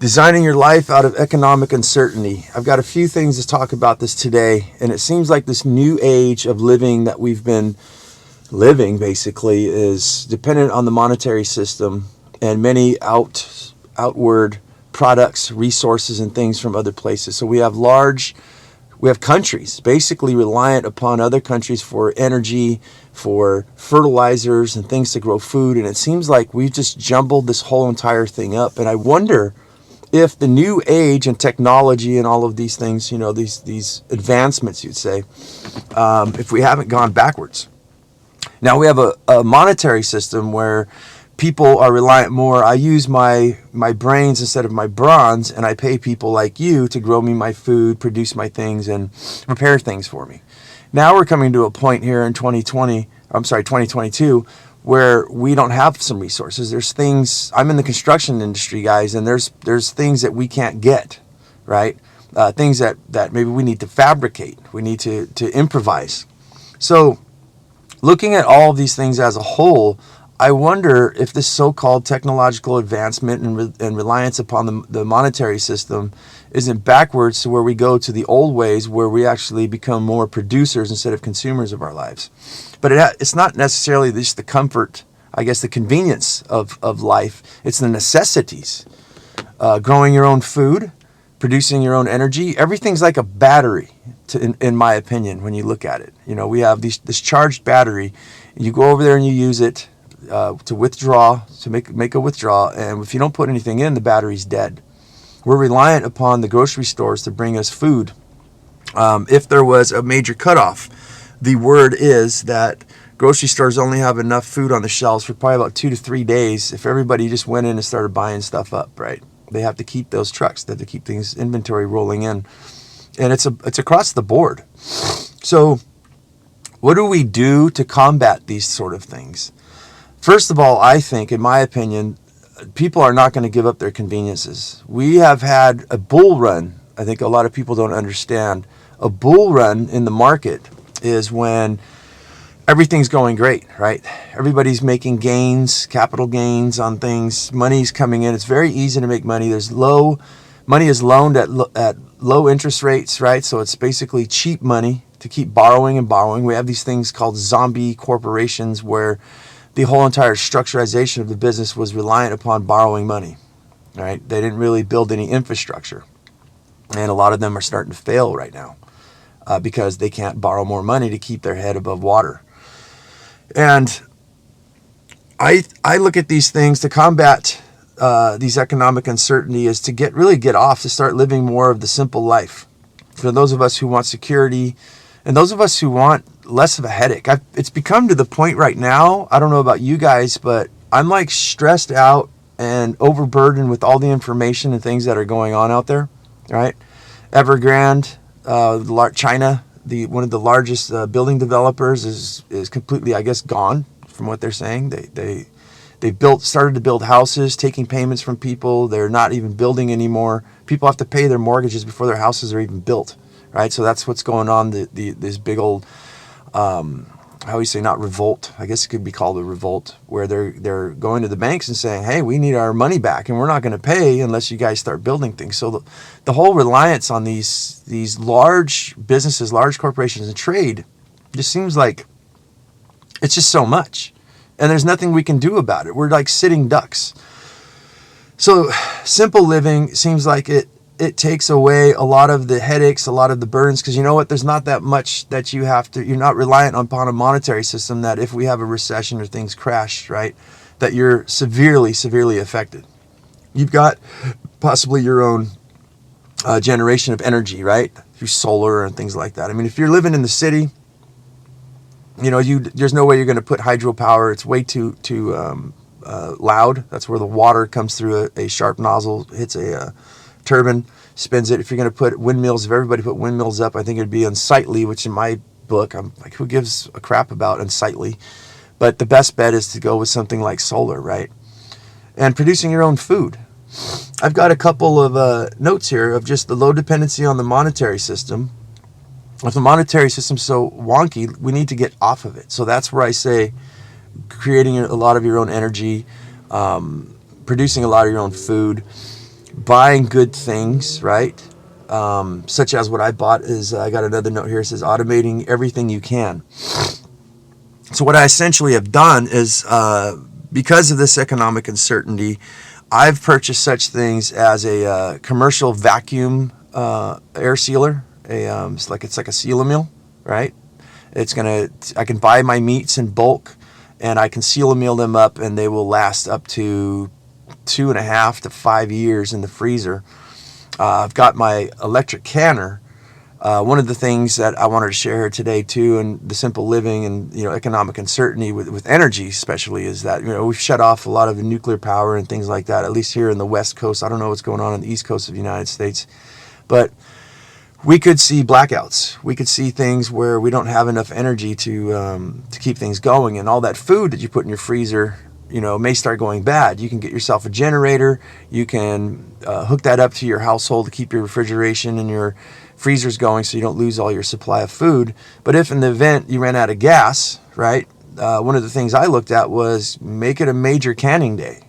Designing your life out of economic uncertainty. I've got a few things to talk about this today, and it seems like this new age of living that we've been living basically is dependent on the monetary system and many outward products, resources, and things from other places. So we have countries basically reliant upon other countries for energy, for fertilizers and things to grow food. And it seems like we've just jumbled this whole entire thing up. And I wonder if the new age and technology and all of these things, these advancements, you'd say, if we haven't gone backwards. Now we have a monetary system where people are reliant more. I use my brains instead of my bronze, and I pay people like you to grow me my food, produce my things, and prepare things for me. Now we're coming to a point here in 2022, where we don't have some resources. There's things, I'm in the construction industry, guys, and there's things that we can't get, right? Things that maybe we need to fabricate. We need to improvise. So looking at all of these things as a whole, I wonder if this so-called technological advancement and reliance upon the monetary system isn't backwards to where we go to the old ways where we actually become more producers instead of consumers of our lives. But it's not necessarily just the comfort, I guess the convenience of life. It's the necessities. Growing your own food, producing your own energy. Everything's like a battery, in my opinion, when you look at it. We have this charged battery. You go over there and you use it to withdraw, to make a withdrawal. And if you don't put anything in, the battery's dead. We're reliant upon the grocery stores to bring us food. If there was a major cutoff, the word is that grocery stores only have enough food on the shelves for probably about 2 to 3 days if everybody just went in and started buying stuff up, right? They have to keep those trucks. They have to keep things, inventory rolling in. And it's across the board. So what do we do to combat these sort of things? First of all, I think, in my opinion, people are not going to give up their conveniences. We have had a bull run. I think a lot of people don't understand. A bull run in the market is when everything's going great, right? Everybody's making gains, capital gains on things. Money's coming in. It's very easy to make money. Money is loaned at low interest rates, right? So it's basically cheap money to keep borrowing and borrowing. We have these things called zombie corporations where the whole entire structurization of the business was reliant upon borrowing money, right? They didn't really build any infrastructure. And a lot of them are starting to fail right now because they can't borrow more money to keep their head above water. And I look at these things to combat these economic uncertainty is to get off, to start living more of the simple life. For those of us who want security and those of us who want less of a headache. It's become to the point right now, I don't know about you guys, but I'm like stressed out and overburdened with all the information and things that are going on out there, right? Evergrande, China, one of the largest building developers is completely, I guess, gone from what they're saying. They started to build houses, taking payments from people. They're not even building anymore. People have to pay their mortgages before their houses are even built, right? So that's what's going on. This big old, how do you say, not revolt, I guess it could be called a revolt, where they're going to the banks and saying, hey, we need our money back and we're not going to pay unless you guys start building things. So the whole reliance on these large businesses, large corporations and trade just seems like it's just so much. And there's nothing we can do about it. We're like sitting ducks. So simple living seems like it takes away a lot of the headaches, a lot of the burdens, because you know what? There's not that much that you're not reliant upon a monetary system that if we have a recession or things crash, right, that you're severely, severely affected. You've got possibly your own generation of energy, right, through solar and things like that. I mean, if you're living in the city, there's no way you're going to put hydropower. It's way too loud. That's where the water comes through a sharp nozzle, hits a turbine, spins it. If you're going to put windmills, if everybody put windmills up, I think it'd be unsightly, which in my book, I'm like, who gives a crap about unsightly? But the best bet is to go with something like solar, right? And producing your own food. I've got a couple of notes here of just the low dependency on the monetary system. If the monetary system's so wonky, we need to get off of it. So that's where I say creating a lot of your own energy, producing a lot of your own food. buying good things, right? Such as what I bought is, I got another note here, it says automating everything you can. So what I essentially have done is, because of this economic uncertainty, I've purchased such things as a commercial vacuum air sealer. It's like a seal a meal, right? I can buy my meats in bulk, and I can seal a meal them up, and they will last up to 2.5 to 5 years in the freezer. I've got my electric canner. One of the things that I wanted to share here today too, and the simple living and economic uncertainty with energy especially, is that we've shut off a lot of the nuclear power and things like that. At least here in the West Coast, I don't know what's going on the East Coast of the United States, but we could see blackouts. We could see things where we don't have enough energy to keep things going, and all that food that you put in your freezer may start going bad. You can get yourself a generator. You can hook that up to your household to keep your refrigeration and your freezers going so you don't lose all your supply of food. But if in the event you ran out of gas, right, one of the things I looked at was make it a major canning day.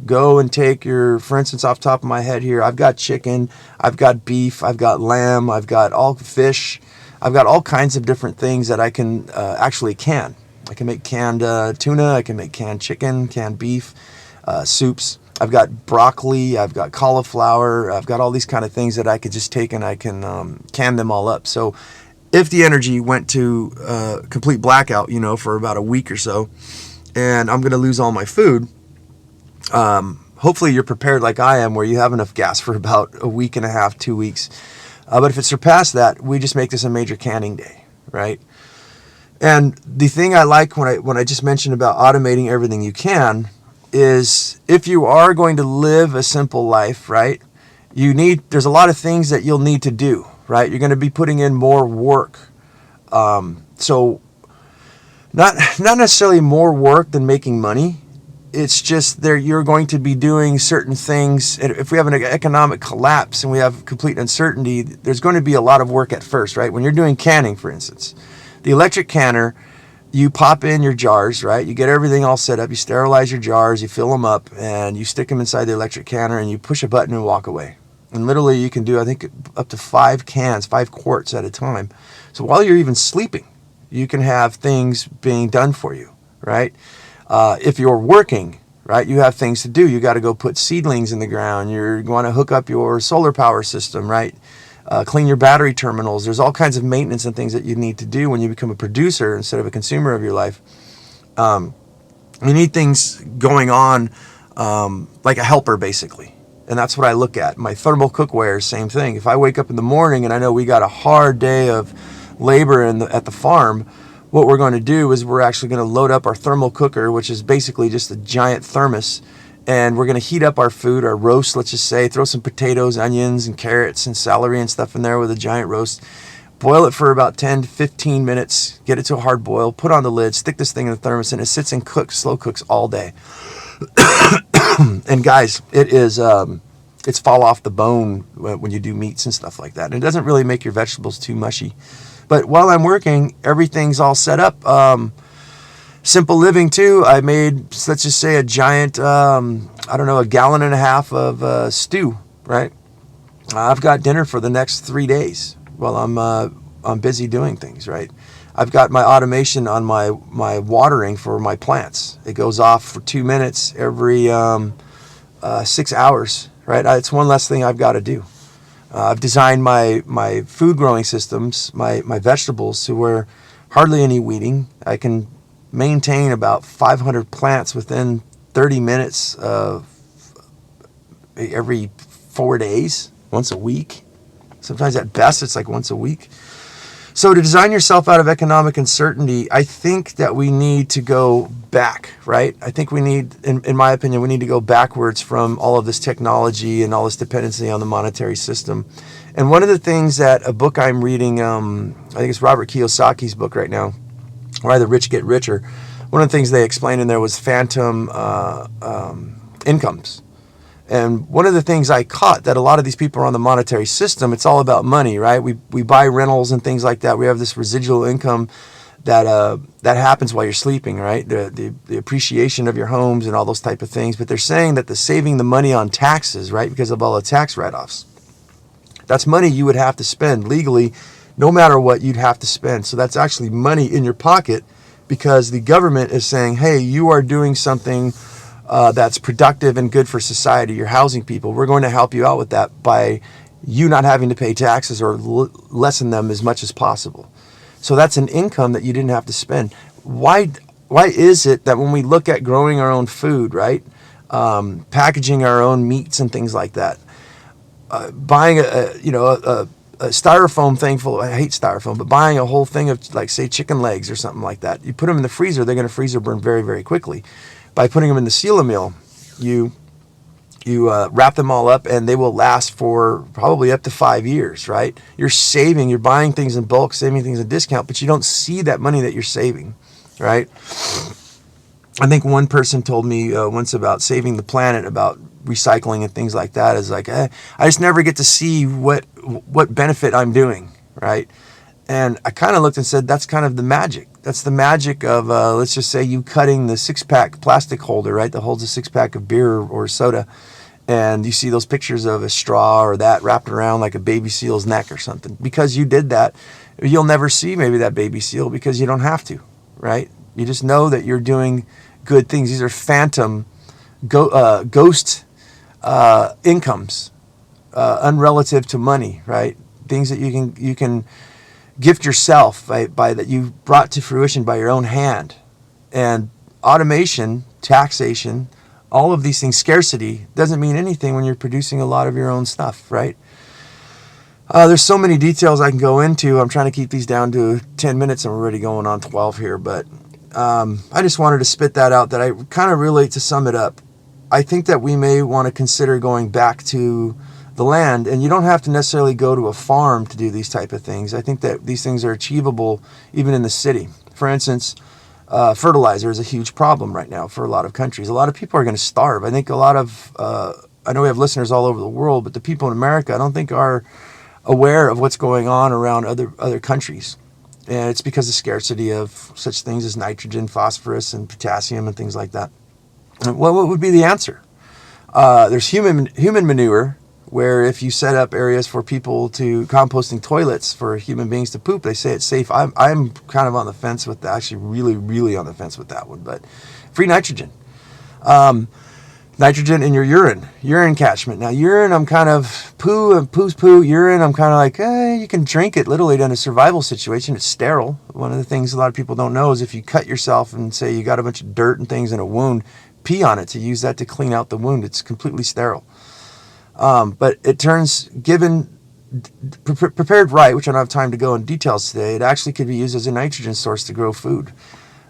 Go and take for instance, off the top of my head here, I've got chicken, I've got beef, I've got lamb, I've got all fish, I've got all kinds of different things that I can actually can. I can make canned tuna, I can make canned chicken, canned beef, soups. I've got broccoli, I've got cauliflower, I've got all these kind of things that I could just take and I can can them all up. So if the energy went to complete blackout, for about a week or so, and I'm going to lose all my food, hopefully you're prepared like I am, where you have enough gas for about a week and a half, 2 weeks. But if it surpassed that, we just make this a major canning day, right? And the thing I like when I just mentioned about automating everything you can is, if you are going to live a simple life, right, there's a lot of things that you'll need to do, right? You're going to be putting in more work. So not necessarily more work than making money. It's just you're going to be doing certain things. And if we have an economic collapse and we have complete uncertainty, there's going to be a lot of work at first, right? When you're doing canning, for instance, the electric canner, you pop in your jars, right? You get everything all set up. You sterilize your jars, you fill them up, and you stick them inside the electric canner, and you push a button and walk away. And literally you can do, I think, up to 5 quarts at a time. So while you're even sleeping, you can have things being done for you, right? If you're working, right, you have things to do. You got to go put seedlings in the ground. You're going to hook up your solar power system, right? Clean your battery terminals. There's all kinds of maintenance and things that you need to do when you become a producer instead of a consumer of your life. You need things going on, like a helper, basically. And that's what I look at. My thermal cookware, same thing. If I wake up in the morning and I know we got a hard day of labor at the farm, what we're going to do is we're actually going to load up our thermal cooker, which is basically just a giant thermos, and we're going to heat up our food, our roast, let's just say, throw some potatoes, onions, and carrots and celery and stuff in there with a giant roast. Boil it for about 10 to 15 minutes, get it to a hard boil, put on the lid, stick this thing in the thermos, and it sits and cooks, slow cooks all day. And guys, it's fall off the bone when you do meats and stuff like that. And it doesn't really make your vegetables too mushy. But while I'm working, everything's all set up. Simple living too. I made, let's just say, a giant, a gallon and a half of stew, right? I've got dinner for the next 3 days while I'm busy doing things, right? I've got my automation on my watering for my plants. It goes off for 2 minutes every 6 hours, right? It's one less thing I've got to do. I've designed my food growing systems, my vegetables, to where hardly any weeding. I can maintain about 500 plants within 30 minutes of every 4 days, once a week. Sometimes at best it's like once a week. So to design yourself out of economic uncertainty, I think that we need to go back, right? I think we need, in my opinion, we need to go backwards from all of this technology and all this dependency on the monetary system. And one of the things that a book I'm reading, I think it's Robert Kiyosaki's book right now, Why the Rich Get Richer. One of the things they explained in there was phantom incomes. And one of the things I caught, that a lot of these people are on the monetary system, it's all about money, right? We buy rentals and things like that. We have this residual income that happens while you're sleeping, right? The appreciation of your homes and all those type of things. But they're saying that the saving the money on taxes, right, because of all the tax write-offs, that's money you would have to spend legally, no matter what you'd have to spend. So that's actually money in your pocket, because the government is saying, hey, you are doing something that's productive and good for society. You're housing people. We're going to help you out with that by you not having to pay taxes or lessen them as much as possible. So that's an income that you didn't have to spend. Why is it that when we look at growing our own food, right, packaging our own meats and things like that, buying a styrofoam thing full, I hate styrofoam, but buying a whole thing of, like, say, chicken legs or something like that, you put them in the freezer, they're going to freezer burn very, very quickly. By putting them in the seal-a-meal, you wrap them all up, and they will last for probably up to 5 years, right? You're buying things in bulk, saving things at discount, but you don't see that money that you're saving, right? I think one person told me once about saving the planet, about recycling and things like that, is like, I just never get to see what benefit I'm doing, right? And I kind of looked and said, that's kind of the magic. That's the magic of, let's just say, you cutting the 6-pack plastic holder, right, that holds a 6-pack of beer or soda, and you see those pictures of a straw or that wrapped around like a baby seal's neck or something. Because you did that, you'll never see maybe that baby seal, because you don't have to, right? You just know that you're doing good things. These are phantom ghost incomes, unrelative to money, right? Things that you can gift yourself by that you brought to fruition by your own hand. And automation, taxation, all of these things, scarcity, doesn't mean anything when you're producing a lot of your own stuff, right? There's so many details I can go into. I'm trying to keep these down to 10 minutes, and we're already going on 12 here. But I just wanted to spit that out, that I kind of relate to sum it up. I think that we may want to consider going back to the land, and you don't have to necessarily go to a farm to do these type of things. I think that these things are achievable even in the city. For instance, fertilizer is a huge problem right now for a lot of countries. A lot of people are going to starve. I think a lot of, I know we have listeners all over the world, but the people in America, I don't think are aware of what's going on around other countries. And it's because of scarcity of such things as nitrogen, phosphorus, and potassium and things like that. And what would be the answer? There's human manure, where if you set up areas for people to composting toilets for human beings to poop, they say it's safe. I'm kind of on the fence with that, actually really, really on the fence with that one. But free nitrogen. Nitrogen in your urine catchment. Now, urine, I'm kind of poo's poo. Urine, I'm kind of like, you can drink it literally in a survival situation. It's sterile. One of the things a lot of people don't know is if you cut yourself and say you got a bunch of dirt and things in a wound, pee on it to use that to clean out the wound. It's completely sterile. But it turns, prepared right, which I don't have time to go in details today, it actually could be used as a nitrogen source to grow food.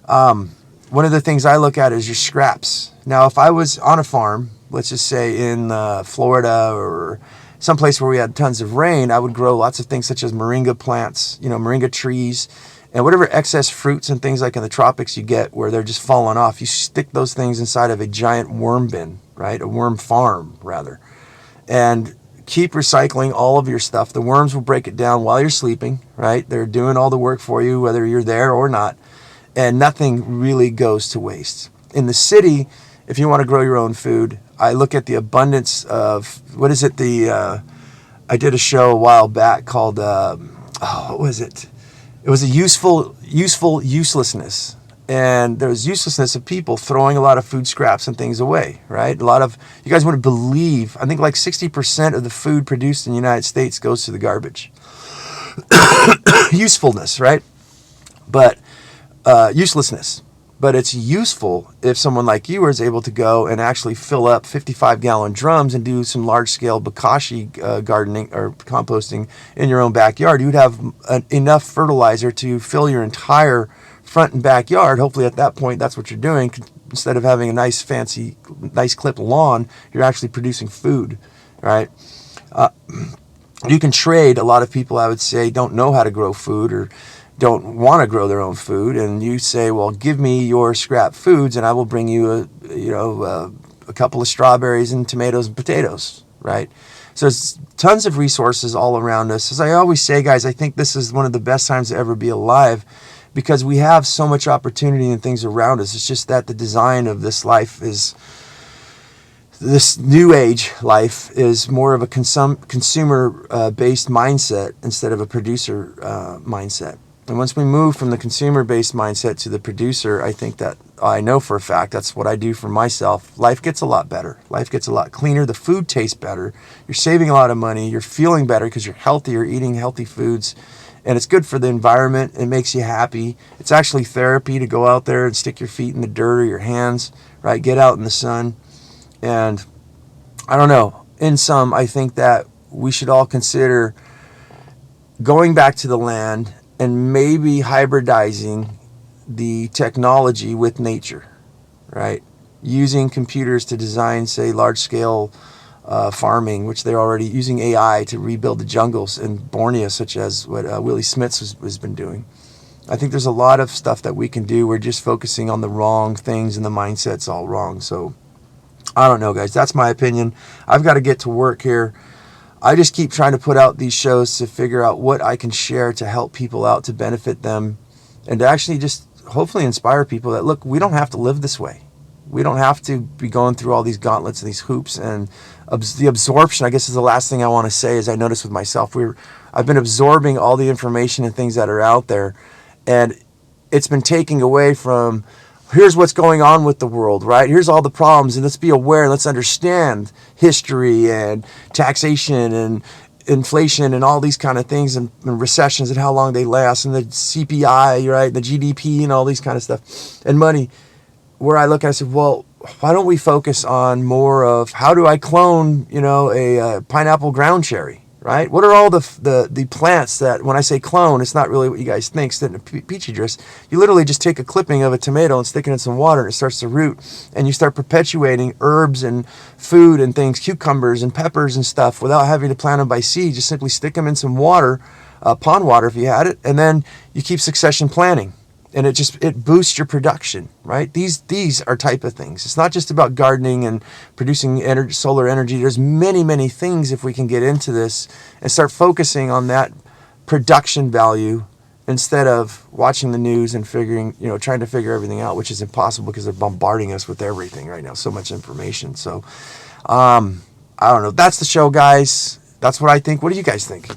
One of the things I look at is your scraps. Now, if I was on a farm, let's just say in Florida or someplace where we had tons of rain, I would grow lots of things such as moringa plants, moringa trees, and whatever excess fruits and things like in the tropics you get where they're just falling off, you stick those things inside of a giant worm bin, right? A worm farm, rather. And keep recycling all of your stuff. The worms will break it down while you're sleeping, right? They're doing all the work for you, whether you're there or not. And nothing really goes to waste. In the city, if you want to grow your own food, I look at the abundance of, I did a show a while back called, what was it? It was a useful uselessness. And there was uselessness of people throwing a lot of food scraps and things away, right? You guys wouldn't believe, I think like 60% of the food produced in the United States goes to the garbage. Usefulness, right? But uselessness. But it's useful if someone like you is able to go and actually fill up 55-gallon drums and do some large-scale bokashi gardening or composting in your own backyard. You would have enough fertilizer to fill your entire front and backyard. Hopefully at that point that's what you're doing. Instead of having a nice clipped lawn, you're actually producing food, right? You can trade. A lot of people, I would say, don't know how to grow food or don't want to grow their own food, and you say, well, give me your scrap foods and I will bring you a couple of strawberries and tomatoes and potatoes, right? So there's tons of resources all around us. As I always say, guys, I think this is one of the best times to ever be alive, because we have so much opportunity and things around us. It's just that the design of this life is, this new age life is more of a consumer based mindset instead of a producer mindset. And once we move from the consumer based mindset to the producer, I think that, I know for a fact, that's what I do for myself. Life gets a lot better. Life gets a lot cleaner. The food tastes better. You're saving a lot of money. You're feeling better because you're healthy. You're eating healthy foods. And it's good for the environment. It makes you happy. It's actually therapy to go out there and stick your feet in the dirt or your hands, right? Get out in the sun. And I don't know. In sum, I think that we should all consider going back to the land and maybe hybridizing the technology with nature, right? Using computers to design, say, large-scale farming, which they're already using AI to rebuild the jungles in Borneo, such as what Willie Smith has been doing. I think there's a lot of stuff that we can do. We're just focusing on the wrong things, and the mindset's all wrong. So I don't know, guys. That's my opinion. I've got to get to work here. I just keep trying to put out these shows to figure out what I can share to help people out, to benefit them, and to actually just hopefully inspire people that, look, we don't have to live this way. We don't have to be going through all these gauntlets and these hoops. And the absorption, I guess, is the last thing I want to say, is I noticed with myself, I've been absorbing all the information and things that are out there, and it's been taking away from, here's what's going on with the world, right? Here's all the problems, and let's be aware, and let's understand history and taxation and inflation and all these kind of things, and recessions and how long they last, and the CPI, right, the GDP and all these kind of stuff, and money. Where I look, I said, well, why don't we focus on more of, how do I clone, a pineapple ground cherry, right? What are all the plants that, when I say clone, it's not really what you guys think, sitting in a petri dish. You literally just take a clipping of a tomato and stick it in some water, and it starts to root, and you start perpetuating herbs and food and things, cucumbers and peppers and stuff, without having to plant them by seed. Just simply stick them in some water, pond water if you had it, and then you keep succession planting. And it boosts your production, right? These are type of things. It's not just about gardening and producing solar energy. There's many, many things if we can get into this and start focusing on that production value instead of watching the news and trying to figure everything out, which is impossible because they're bombarding us with everything right now, so much information. So, I don't know. That's the show, guys. That's what I think. What do you guys think?